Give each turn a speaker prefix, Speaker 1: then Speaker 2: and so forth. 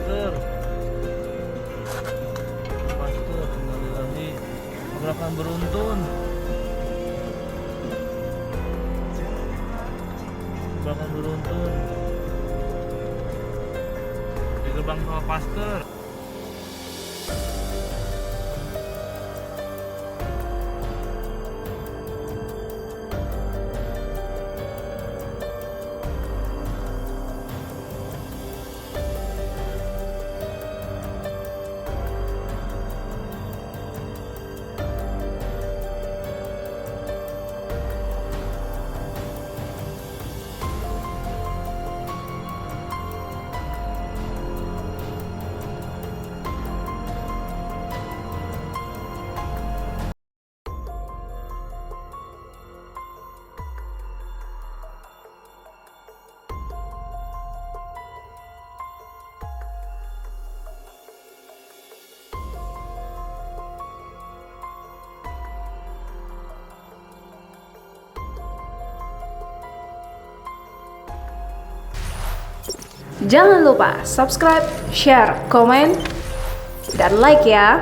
Speaker 1: Paster. Kembali lagi. Tabrakan beruntun. Tabrakan beruntun. Di gerbang tol Paster.
Speaker 2: Jangan lupa subscribe, share, komen, dan like ya.